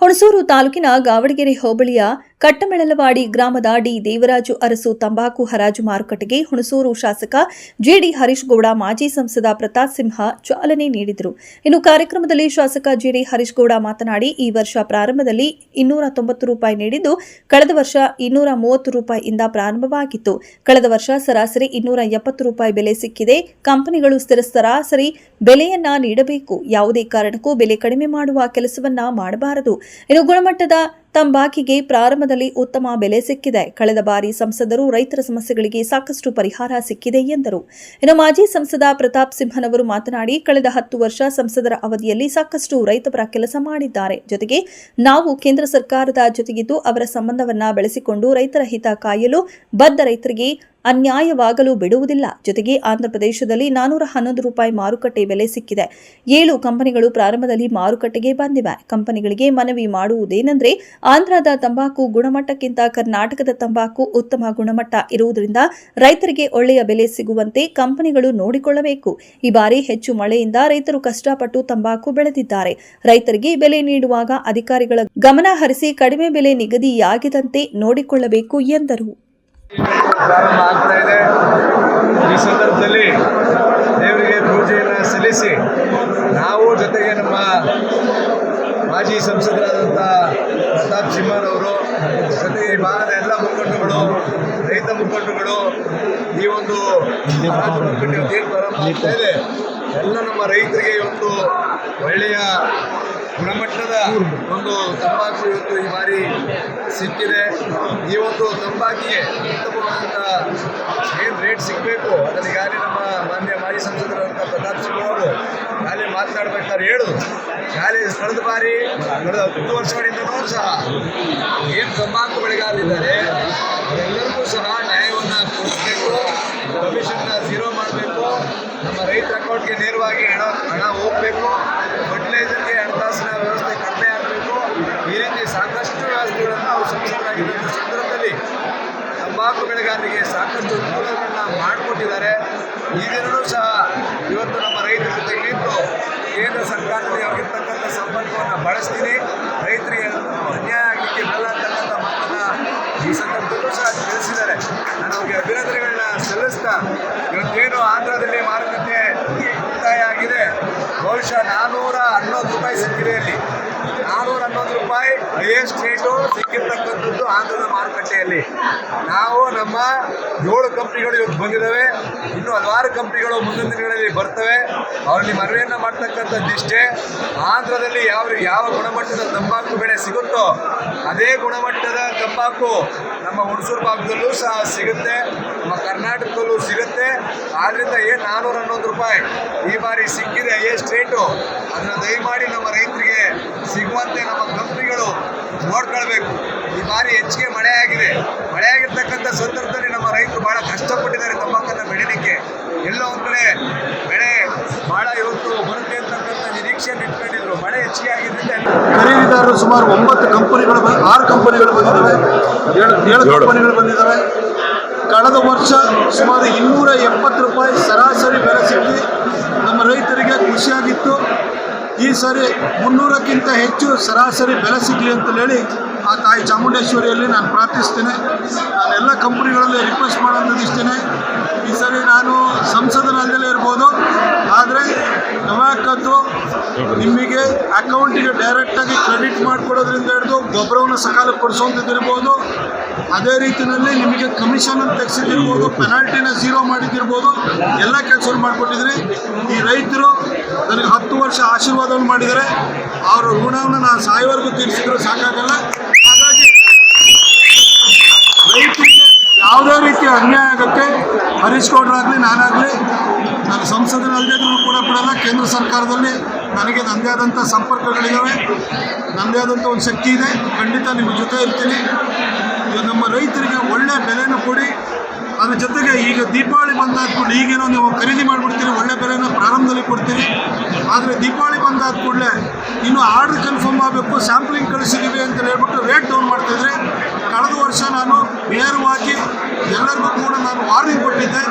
ಹುಣಸೂರು ತಾಲೂಕಿನ ಗಾವಡಗೆರೆ ಹೋಬಳಿಯ ಕಟ್ಟಮೆಳಲವಾಡಿ ಗ್ರಾಮದ ಡಿ ದೇವರಾಜು ಅರಸು ತಂಬಾಕು ಹರಾಜು ಮಾರುಕಟ್ಟೆಗೆ ಹುಣಸೂರು ಶಾಸಕ ಜಿಡಿ ಹರೀಶ್ ಗೌಡ, ಮಾಜಿ ಸಂಸದ ಪ್ರತಾಪ್ ಸಿಂಹ ಚಾಲನೆ ನೀಡಿದರು. ಇನ್ನು ಕಾರ್ಯಕ್ರಮದಲ್ಲಿ ಶಾಸಕ ಜಿಡಿ ಹರೀಶ್ ಗೌಡ ಮಾತನಾಡಿ, ಈ ವರ್ಷ ಪ್ರಾರಂಭದಲ್ಲಿ 290 ರೂಪಾಯಿ ನೀಡಿದ್ದು, ಕಳೆದ ವರ್ಷ 230 ರೂಪಾಯಿಯಿಂದ ಪ್ರಾರಂಭವಾಗಿತ್ತು. ಕಳೆದ ವರ್ಷ ಸರಾಸರಿ 270 ರೂಪಾಯಿ ಬೆಲೆ ಸಿಕ್ಕಿದೆ. ಕಂಪನಿಗಳು ಸ್ಥಿರ ಸರಾಸರಿ ಬೆಲೆಯನ್ನ ನೀಡಬೇಕು. ಯಾವುದೇ ಕಾರಣಕ್ಕೂ ಬೆಲೆ ಕಡಿಮೆ ಮಾಡುವ ಕೆಲಸವನ್ನ ಮಾಡಬಾರದು. ಇನ್ನು ಗುಣಮಟ್ಟದ ತಂಬಾಕಿಗೆ ಪ್ರಾರಂಭದಲ್ಲಿ ಉತ್ತಮ ಬೆಲೆ ಸಿಕ್ಕಿದೆ. ಕಳೆದ ಬಾರಿ ಸಂಸದರು ರೈತರ ಸಮಸ್ಯೆಗಳಿಗೆ ಸಾಕಷ್ಟು ಪರಿಹಾರ ಸಿಕ್ಕಿದೆ ಎಂದರು. ಇನ್ನು ಮಾಜಿ ಸಂಸದ ಪ್ರತಾಪ್ ಸಿಂಹನವರು ಮಾತನಾಡಿ, ಕಳೆದ 10 ವರ್ಷ ಸಂಸದರ ಅವಧಿಯಲ್ಲಿ ಸಾಕಷ್ಟು ರೈತಪರ ಕೆಲಸ ಮಾಡಿದ್ದಾರೆ. ಜೊತೆಗೆ ನಾವು ಕೇಂದ್ರ ಸರ್ಕಾರದ ಜೊತೆಗಿದ್ದು ಅವರ ಸಂಬಂಧವನ್ನ ಬೆಳೆಸಿಕೊಂಡು ರೈತರ ಹಿತ ಕಾಯಲು ಬದ್ಧ, ರೈತರಿಗೆ ಅನ್ಯಾಯವಾಗಲು ಬಿಡುವುದಿಲ್ಲ. ಜೊತೆಗೆ ಆಂಧ್ರಪ್ರದೇಶದಲ್ಲಿ 411 ರೂಪಾಯಿ ಮಾರುಕಟ್ಟೆ ಬೆಲೆ ಸಿಕ್ಕಿದೆ. 7 ಕಂಪನಿಗಳು ಪ್ರಾರಂಭದಲ್ಲಿ ಮಾರುಕಟ್ಟೆಗೆ ಬಂದಿವೆ. ಕಂಪನಿಗಳಿಗೆ ಮನವಿ ಮಾಡುವುದೇನೆಂದರೆ, ಆಂಧ್ರದ ತಂಬಾಕು ಗುಣಮಟ್ಟಕ್ಕಿಂತ ಕರ್ನಾಟಕದ ತಂಬಾಕು ಉತ್ತಮ ಗುಣಮಟ್ಟ ಇರುವುದರಿಂದ ರೈತರಿಗೆ ಒಳ್ಳೆಯ ಬೆಲೆ ಸಿಗುವಂತೆ ಕಂಪನಿಗಳು ನೋಡಿಕೊಳ್ಳಬೇಕು. ಈ ಬಾರಿ ಹೆಚ್ಚು ಮಳೆಯಿಂದ ರೈತರು ಕಷ್ಟಪಟ್ಟು ತಂಬಾಕು ಬೆಳೆದಿದ್ದಾರೆ. ರೈತರಿಗೆ ಬೆಲೆ ನೀಡುವಾಗ ಅಧಿಕಾರಿಗಳ ಗಮನ ಹರಿಸಿ ಕಡಿಮೆ ಬೆಲೆ ನಿಗದಿಯಾಗಿದಂತೆ ನೋಡಿಕೊಳ್ಳಬೇಕು ಎಂದರು. ಪ್ರಾರಂಭ ಆಗ್ತಾ ಇದೆ. ಈ ಸಂದರ್ಭದಲ್ಲಿ ದೇವರಿಗೆ ಪೂಜೆಯನ್ನು ಸಲ್ಲಿಸಿ ನಾವು ಜೊತೆಗೆ ನಮ್ಮ ಮಾಜಿ ಸಂಸದರಾದಂಥ ಪ್ರತಾಪ್ ಸಿಂಹರವರು ಜೊತೆಗೆ ಈ ಭಾಗದ ಎಲ್ಲ ಮುಖಂಡಗಳು, ರೈತ ಮುಖಂಡಗಳು, ಈ ಒಂದು ಹರಾಜು ಮಾರುಕಟ್ಟೆ ಏನು ಪ್ರಾರಂಭ ಆಗ್ತಾ ಇದೆ, ಎಲ್ಲ ನಮ್ಮ ರೈತರಿಗೆ ಇವತ್ತು ಒಳ್ಳೆಯ ಗುಣಮಟ್ಟದ ಒಂದು ತಂಬಾಕು ಇವತ್ತು ಈ ಬಾರಿ ಸಿಕ್ಕಿದೆ. ಈ ಒಂದು ತಂಬಾಕಿಗೆ ಉತ್ತಮವಾದಂಥ ಏನು ರೇಟ್ ಸಿಗಬೇಕು ಅದನ್ನು ಈಗಾಗಲೇ ನಮ್ಮ ಮಾನ್ಯ ಮಾಜಿ ಸಂಸದರಾದಂಥ ಪ್ರತಾಪ್ ಸಿಂಹ ಅವರು ಈಗಾಗಲೇ ಮಾತನಾಡಬೇಕಾದ್ರೆ ಹೇಳಿದ್ರು. ಈಗಾಗಲೇ ಕಳೆದ ಬಾರಿ ಕಳೆದ 10 ವರ್ಷಗಳಿಂದಲೂ ಸಹ ಏನು ತಂಬಾಕು ಬೆಳೆಗಾರರಿದ್ದಾರೆ ಅವರೆಲ್ಲರಿಗೂ ಸಹ ನ್ಯಾಯವನ್ನು ಕೊಡಿಸಬೇಕು, ಕಮಿಷನ್ನ ಝೀರೋ ಮಾಡಬೇಕು, ನಮ್ಮ ರೈತರ ಅಕೌಂಟ್ಗೆ ನೇರವಾಗಿ ಹಣ ಹೋಗಬೇಕು, ಫರ್ಟಿಲೈಸರ್ಗೆ ಹಣಕಾಸಿನ ವ್ಯವಸ್ಥೆ ಕಡಿಮೆ ಆಗಬೇಕು. ಈ ರೀತಿ ಸಾಕಷ್ಟು ವ್ಯವಸ್ಥೆಗಳನ್ನು ಅವರು ಸಂಸದರಾಗಿದ್ದಂಥ ಸಂದರ್ಭದಲ್ಲಿ ತಂಬಾಕು ಬೆಳೆಗಾರರಿಗೆ ಸಾಕಷ್ಟು ಅನುಕೂಲಗಳನ್ನ ಮಾಡಿಕೊಟ್ಟಿದ್ದಾರೆ. ಈ ದಿನವೂ ಸಹ ಇವತ್ತು ನಮ್ಮ ರೈತರ ಜೊತೆಗೆ ನಿಂತು ಕೇಂದ್ರ ಸರ್ಕಾರದಲ್ಲಿ ಅವರಿರ್ತಕ್ಕಂಥ ಸಂಪರ್ಕವನ್ನು ಬಳಸ್ತೀನಿ, ರೈತರಿಗೆ ಅನ್ಯಾಯ ಆಗಲಿಕ್ಕೆ ಬರಲ್ಲ ಅಂತಕ್ಕಂಥ ಮಾತನ್ನು ಈ ಸಂದರ್ಭದಲ್ಲೂ ಸಹ ತಿಳಿಸಿದ್ದಾರೆ. ನಾನು ಅವರಿಗೆ ಅಭಿನಂದನೆಗಳನ್ನ ಸಲ್ಲಿಸ್ತಾ, ಇವತ್ತೇನು ಆಂಧ್ರದಲ್ಲಿ ಮಾರುಕಟ್ಟೆ ಮುಕ್ತಾಯ ಆಗಿದೆ, ಬಹುಶಃ 411 ರೂಪಾಯಿ ಸಿಕ್ಕಿದೆ. ಅಲ್ಲಿ 411 ರೂಪಾಯಿ ಹೈಯೆಸ್ಟ್ ರೇಟು ಸಿಕ್ಕಿರ್ತಕ್ಕಂಥದ್ದು ಆಂಧ್ರದ ಮಾರುಕಟ್ಟೆಯಲ್ಲಿ. ನಾವು ನಮ್ಮ 7 ಕಂಪ್ನಿಗಳು ಇವತ್ತು ಬಂದಿದ್ದಾವೆ, ಇನ್ನು ಹಲವಾರು ಕಂಪ್ನಿಗಳು ಮುಂದಿನ ದಿನಗಳಲ್ಲಿ ಬರ್ತವೆ. ಅವರಲ್ಲಿ ಮನವಿಯನ್ನು ಮಾಡ್ತಕ್ಕಂಥದ್ದಿಷ್ಟೇ, ಆಂಧ್ರದಲ್ಲಿ ಯಾವ ಗುಣಮಟ್ಟದ ತಂಬಾಕು ಬೆಳೆ ಸಿಗುತ್ತೋ ಅದೇ ಗುಣಮಟ್ಟದ ತಂಬಾಕು ನಮ್ಮ ಹುಣಸೂರು ಭಾಗದಲ್ಲೂ ಸಹ ಸಿಗುತ್ತೆ, ನಮ್ಮ ಕರ್ನಾಟಕದಲ್ಲೂ ಸಿಗುತ್ತೆ. ಆದ್ದರಿಂದ ಏನು 411 ರೂಪಾಯಿ ಈ ಬಾರಿ ಸಿಕ್ಕಿದೆ ಹೈಯೆಸ್ಟ್ ರೇಟು, ಅದನ್ನು ದಯಮಾಡಿ ನಮ್ಮ ರೈತರಿಗೆ ಸಿಗುವಂತೆ ನಮ್ಮ ಕಂಪ್ನಿಗಳು ನೋಡ್ಕೊಳ್ಬೇಕು. ಈ ಬಾರಿ ಹೆಚ್ಚಿಗೆ ಮಳೆ ಆಗಿದೆ. ಮಳೆ ಆಗಿರ್ತಕ್ಕಂಥ ಸಂದರ್ಭದಲ್ಲಿ ನಮ್ಮ ರೈತರು ಭಾಳ ಕಷ್ಟಪಟ್ಟಿದ್ದಾರೆ ತಂಬಾಕನ್ನು ಬೆಳೀಲಿಕ್ಕೆ. ಎಲ್ಲೋ ಒಂದು ಕಡೆ ಬೆಳೆ ಭಾಳ ಇವತ್ತು ಬರುತ್ತೆ ಅಂತಕ್ಕಂಥ ನಿರೀಕ್ಷೆಯನ್ನು ಇಟ್ಕೊಂಡಿದ್ರು. ಮಳೆ ಹೆಚ್ಚಿಗೆ ಆಗಿದ್ದರಿಂದ ಖರೀದಿದಾರರು ಸುಮಾರು 9 ಕಂಪನಿಗಳು 6 ಕಂಪನಿಗಳು ಬಂದಿದ್ದಾವೆ, 7 ಕಂಪನಿಗಳು ಬಂದಿದ್ದಾವೆ. ಕಳೆದ ವರ್ಷ ಸುಮಾರು 270 ರೂಪಾಯಿ ಸರಾಸರಿ ಬೆಲೆ ಸಿಕ್ಕಿ ನಮ್ಮ ರೈತರಿಗೆ ಖುಷಿಯಾಗಿತ್ತು. ಈ ಸಾರಿ 300ಕ್ಕಿಂತ ಹೆಚ್ಚು ಸರಾಸರಿ ಬೆಲೆ ಸಿಗಲಿ ಅಂತ ಹೇಳಿ ಆ ತಾಯಿ ಚಾಮುಂಡೇಶ್ವರಿಯಲ್ಲಿ ನಾನು ಪ್ರಾರ್ಥಿಸ್ತೇನೆ. ನಾನೆಲ್ಲ ಕಂಪ್ನಿಗಳಲ್ಲಿ ರಿಕ್ವೆಸ್ಟ್ ಮಾಡೋಂಥದ್ದು ಇಷ್ಟೇ, ಈ ಸರಿ ನಾನು ಸಂಸದನಲ್ಲೇ ಇರ್ಬೋದು, ಆದರೆ ನವಾಕದ್ದು ನಿಮಗೆ ಅಕೌಂಟಿಗೆ ಡೈರೆಕ್ಟಾಗಿ ಕ್ರೆಡಿಟ್ ಮಾಡಿಕೊಡೋದ್ರಿಂದ ಹಿಡಿದು ಗೊಬ್ಬರವನ್ನು ಸಕಾಲಕ್ಕೆ ಕೊಡಿಸೋಂಥದ್ದಿರ್ಬೋದು, ಅದೇ ರೀತಿಯಲ್ಲಿ ನಿಮಗೆ ಕಮಿಷನನ್ನು ತೆಗೆಸಿದಿರ್ಬೋದು, ಪೆನಾಲ್ಟಿನ ಝೀರೋ ಮಾಡಿದ್ದಿರ್ಬೋದು, ಎಲ್ಲ ಕೆಲಸವನ್ನು ಮಾಡಿಕೊಟ್ಟಿದ್ದೀನಿ. ಈ ರೈತರು ನನಗೆ 10 ವರ್ಷ ಆಶೀರ್ವಾದವನ್ನು ಮಾಡಿದ್ದಾರೆ. ಅವರ ಋಣವನ್ನು ನಾನು ಸಾಯೋವರೆಗೂ ತೀರಿಸಿದ್ರು ಸಾಕಾಗಲ್ಲ. ಹಾಗಾಗಿ ರೈತರಿಗೆ ಯಾವುದೇ ರೀತಿಯ ಅನ್ಯಾಯ ಆಗೋಕ್ಕೆ ಹರೀಶ್ ಗೌಡರಾಗಲಿ ನಾನಾಗಲಿ, ನಾನು ಸಂಸದರಲ್ಲದೇ ಕೂಡ ಬಿಡಲ್ಲ. ಕೇಂದ್ರ ಸರ್ಕಾರದಲ್ಲಿ ನನಗೆ ನನ್ನದೇ ಆದಂಥ ಸಂಪರ್ಕಗಳಿದ್ದಾವೆ, ನನ್ನದೇ ಆದಂಥ ಒಂದು ಶಕ್ತಿ ಇದೆ. ಖಂಡಿತ ನಿಮ್ಮ ಜೊತೆ ಇರ್ತೀನಿ. ನಮ್ಮ ರೈತರಿಗೆ ಒಳ್ಳೆಯ ಬೆಲೆನ ಕೊಡಿ. ಅದ್ರ ಜೊತೆಗೆ ಈಗ ದೀಪಾವಳಿ ಬಂದಾದ ಕೂಡಲೇ ಈಗೇನೋ ನೀವು ಖರೀದಿ ಮಾಡಿಬಿಡ್ತೀರಿ, ಒಳ್ಳೆ ಬೆಲೆನ ಪ್ರಾರಂಭದಲ್ಲಿ ಕೊಡ್ತೀರಿ. ಆದರೆ ದೀಪಾವಳಿ ಬಂದಾದ ಕೂಡಲೇ ಇನ್ನು ಆರ್ಡ್ರ್ ಕನ್ಫರ್ಮ್ ಆಗಬೇಕು, ಸ್ಯಾಂಪ್ಲಿಂಗ್ ಕಳಿಸಿದ್ದೀವಿ ಅಂತ ಹೇಳ್ಬಿಟ್ಟು ರೇಟ್ ಡೌನ್ ಮಾಡ್ತಾಯಿದ್ರೆ, ಕಳೆದ ವರ್ಷ ನಾನು ನೇರವಾಗಿ ಎಲ್ಲರಿಗೂ ಕೂಡ ನಾನು ವಾರ್ನಿಂಗ್ ಕೊಟ್ಟಿದ್ದೆ.